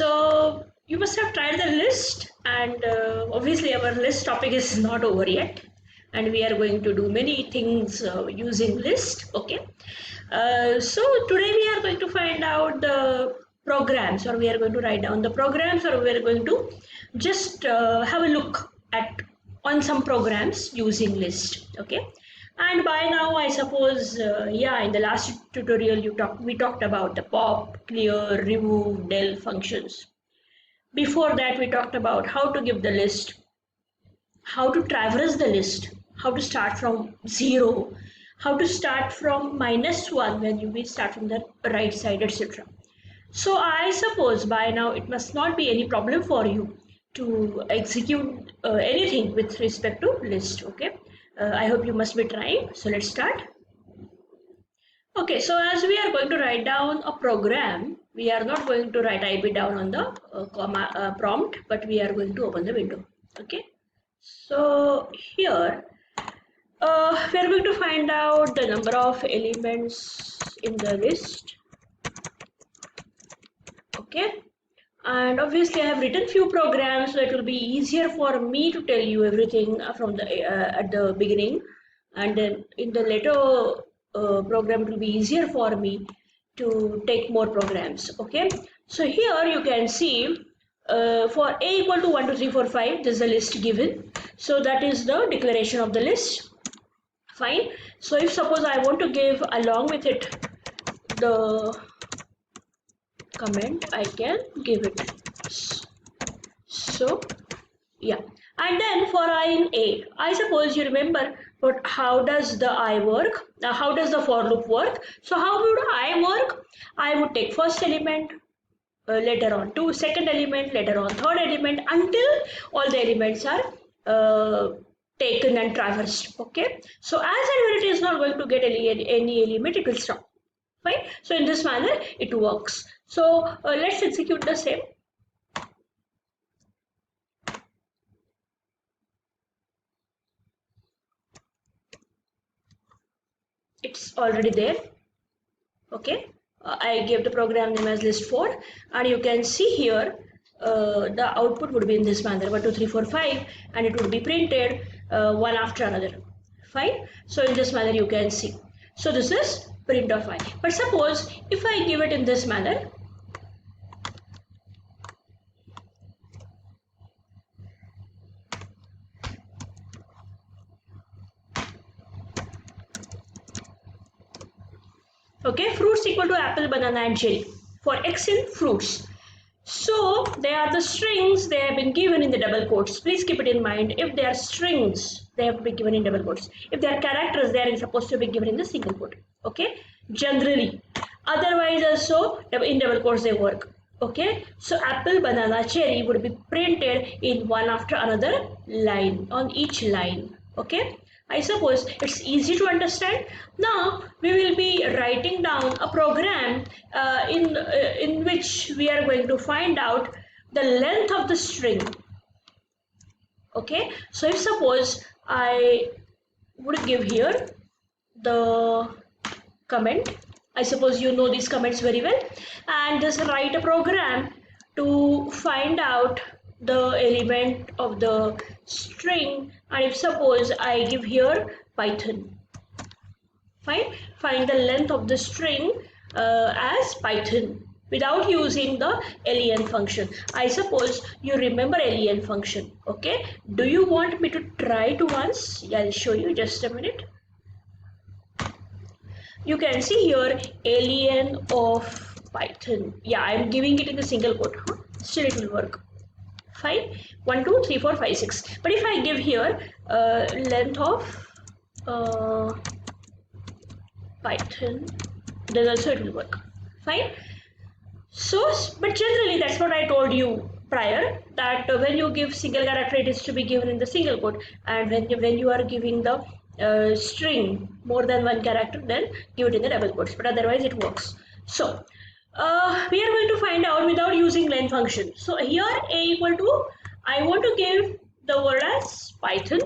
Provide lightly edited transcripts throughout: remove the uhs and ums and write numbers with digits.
So you must have tried the list, and obviously our list topic is not over yet, and we are going to do many things using list. Okay. So today we are going to find out the programs, or we are going to write down the programs, or we are going to just have a look at on some programs using list. Okay. And by now, I suppose, yeah, in the last tutorial we talked about the pop, clear, remove, del functions. Before that, we talked about how to give the list, how to traverse the list, how to start from zero, how to start from -1 when you will start from the right side, etc. So I suppose by now it must not be any problem for you to execute anything with respect to list. Okay, I hope you must be trying. So let's start. Okay, so as we are going to write down a program, we are not going to write IB down on the prompt, but we are going to open the window. Okay, so here we are going to find out the number of elements in the list. Okay, and obviously I have written few programs, so it will be easier for me to tell you everything from the at the beginning, and then in the later program it will be easier for me to take more programs. Okay, so here you can see for a equal to 1 2 3 4 5, this is the list given, so that is the declaration of the list. Fine. So if suppose I want to give along with it the comment, I can give it. So yeah, and then for I in A, I suppose you remember, but how does the I work? How does the for loop work? So how would I work? I would take first element, later on to second element, later on third element, until all the elements are taken and traversed. Okay, so as and when it is not going to get any element, it will stop. Fine. So in this manner it works. So let's execute the same. It's already there. Okay, I gave the program name as list4, and you can see here the output would be in this manner 1 2 3 4 5, and it would be printed one after another. Fine. So in this manner you can see. So this is print of I. But suppose if I give it in this manner, okay, fruits equal to apple, banana, and cherry. For X in fruits. So they are the strings, they have been given in the double quotes. Please keep it in mind. If they are strings, they have to be given in double quotes. If they are characters, they are supposed to be given in the single quote. Okay, generally. Otherwise also in double quotes they work. Okay, so apple, banana, cherry would be printed in one after another line, on each line. Okay, I suppose it's easy to understand. Now we will be writing down a program in which we are going to find out the length of the string. Okay, so if suppose I would give here the comment, I suppose you know these comments very well, and just write a program to find out the element of the string, and if suppose I give here Python. Fine, find the length of the string as Python without using the len function. I suppose you remember len function. Okay, do you want me to try it once? I'll show you, just a minute. You can see here len of Python. Yeah, I'm giving it in the single quote. Still it will work. Fine. 1 2 3 4 5 6. But if I give here length of Python, then also it will work. Fine. So, but generally that's what I told you prior, that when you give single character, it is to be given in the single quote, and when you are giving the string more than one character, then give it in the double quotes, but otherwise it works. So we are going to find out without using len function. So here a equal to, I want to give the word as Python,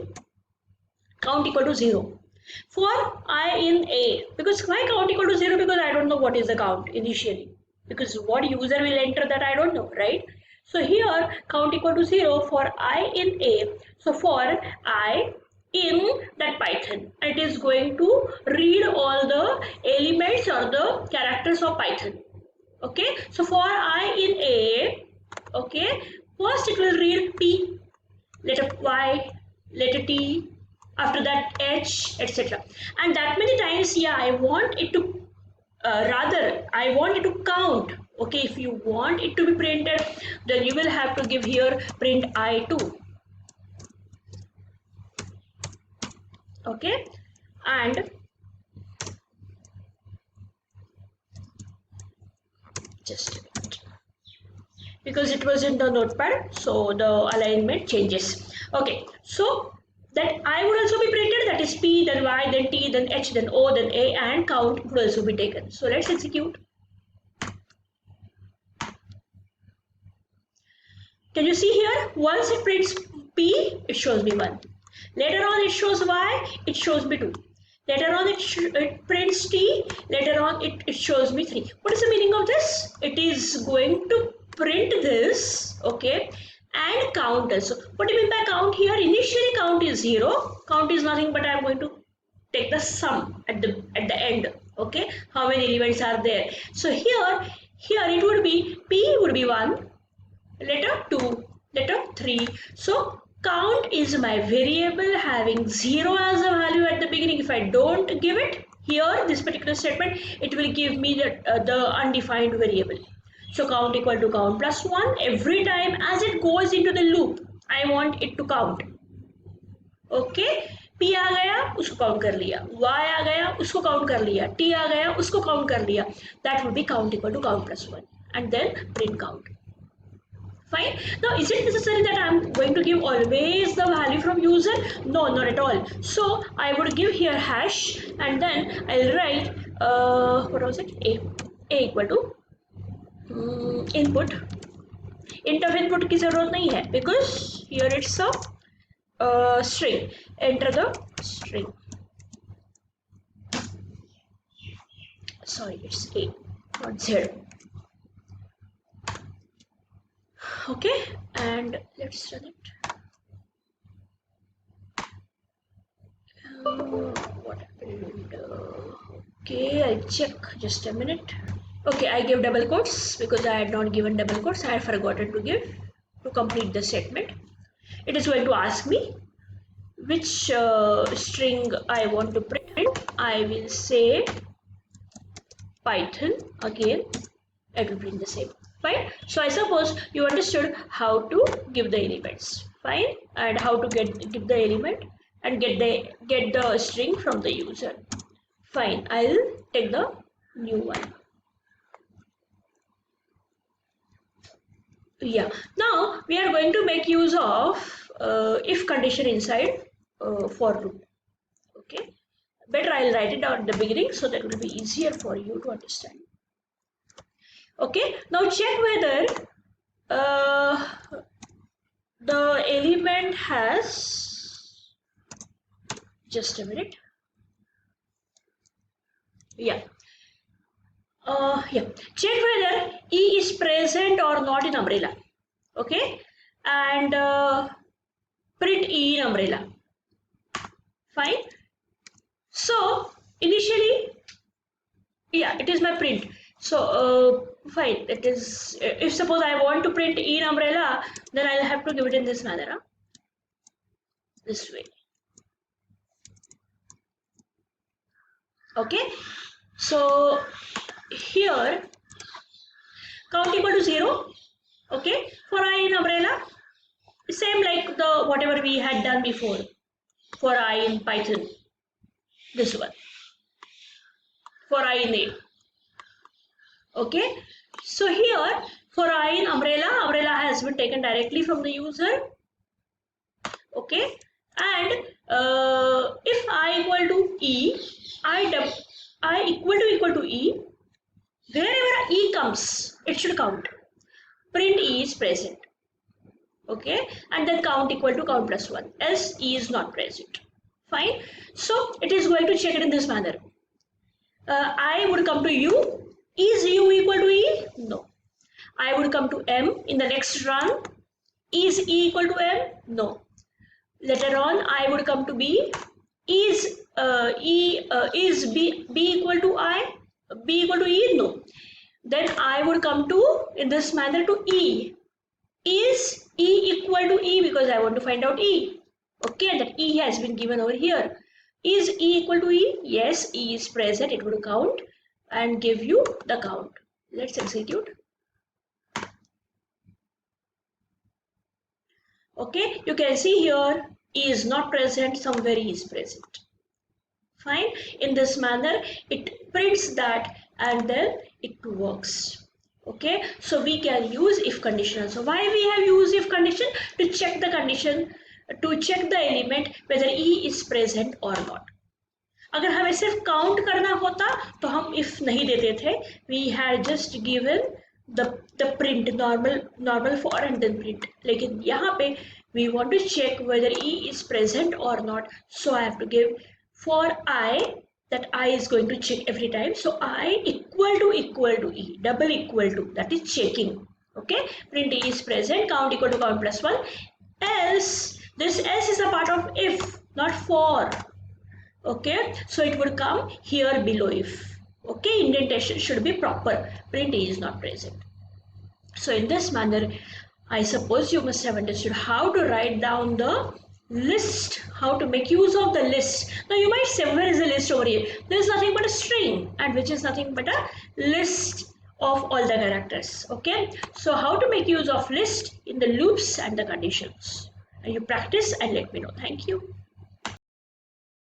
count equal to 0. For I in A, because why count equal to 0? Because I don't know what is the count initially. because what user will enter that I don't know, right? So here count equal to 0 for I in A. So for I in that Python, it is going to read all the elements or the characters of Python. Okay, so for I in A, okay, first it will read P, letter Y, letter T, after that H, etc. And that many times, yeah, I want it to rather I want it to count. Okay, if you want it to be printed, then you will have to give here print I2. Okay, and just a minute, because it was in the notepad, so the alignment changes. Okay, so that I would also be printed, that is P, then Y, then T, then H, then O, then A, and count would also be taken. So let's execute. Can you see here? Once it prints P, it shows me 1. Later on it shows Y, it shows me 2. Later on it prints T, later on it shows me 3. What is the meaning of this? It is going to print this, okay, and count also. What do you mean by count here? Initially count is 0. Count is nothing but I am going to take the sum at the end, okay, how many elements are there. So here it would be P would be 1, letter 2, letter 3. So count is my variable having 0 as a value at the beginning. If I don't give it here, this particular statement, it will give me the undefined variable. So count equal to count plus 1. Every time as it goes into the loop, I want it to count. Okay, P आ गया उसको count कर लिया, Y आ गया उसको count कर लिया, T आ गया उसको काउंट कर लिया. That would be count equal to count plus 1, and then print count. Fine. Now, is it necessary that I'm going to give always the value from user? No, not at all. So I would give here hash, and then I'll write what was it? A equal to input. Int of input की जरूरत नहीं है, because here it's a string. Enter the string. Sorry, it's A, not 0. Okay, and let's run it. What happened? Okay, I'll check, just a minute. Okay, I gave double quotes because I had not given double quotes. I had forgotten to give to complete the statement. It is going to ask me which string I want to print. I will say Python again. I will print the same. Fine. So I suppose you understood how to give the elements. Fine. And how to give the element and get the string from the user. Fine. I'll take the new one. Yeah. Now we are going to make use of if condition inside for loop. Okay. Better I'll write it down at the beginning so that it will be easier for you to understand. Okay, now check whether the element has, just a minute, yeah, check whether E is present or not in umbrella, okay, and print E in umbrella. Fine. So initially, yeah, it is my print. So fine, it is, if suppose I want to print E in umbrella, then I'll have to give it in this manner, huh? This way. Okay, so here count equal to 0. Okay, for I in umbrella, same like the whatever we had done before for I in Python, this one, for I in A. Okay, so here for I in umbrella has been taken directly from the user. Okay, and if I equal to E, I equal to E, wherever E comes, it should count. Print E is present. Okay, and then count equal to count plus 1, else E is not present. Fine. So it is going to check it in this manner. I would come to U, Is U equal to E? No. I would come to M in the next run. Is E equal to M? No. Later on, I would come to B. Is B equal to I? B equal to E? No. Then I would come to, in this manner, to E. Is E equal to E? Because I want to find out E. Okay, that E has been given over here. Is E equal to E? Yes, E is present. It would count and give you the count. Let's execute. Okay, you can see here E is not present, somewhere E is present. Fine. In this manner, it prints that and then it works. Okay, so we can use if condition. So why we have used if condition? To check the condition, to check the element whether E is present or not. अगर हमें सिर्फ count करना होता तो हम if नहीं देते थे. We had just given the print normal for and then print. लेकिन यहाँ पे we want to check whether E is present or not. So I have to give for I, that I is going to check every time. So I equal to E, double equal to, that is checking. Okay, print E is present, count equal to count plus 1. Else, this else is a part of if, not for. Okay, so it would come here below if. Okay, indentation should be proper. Print E is not present. So in this manner, I suppose you must have understood how to write down the list, how to make use of the list. Now you might say, where is the list over here? There is nothing but a string, and which is nothing but a list of all the characters. Okay, so how to make use of list in the loops and the conditions. You practice and let me know. Thank you.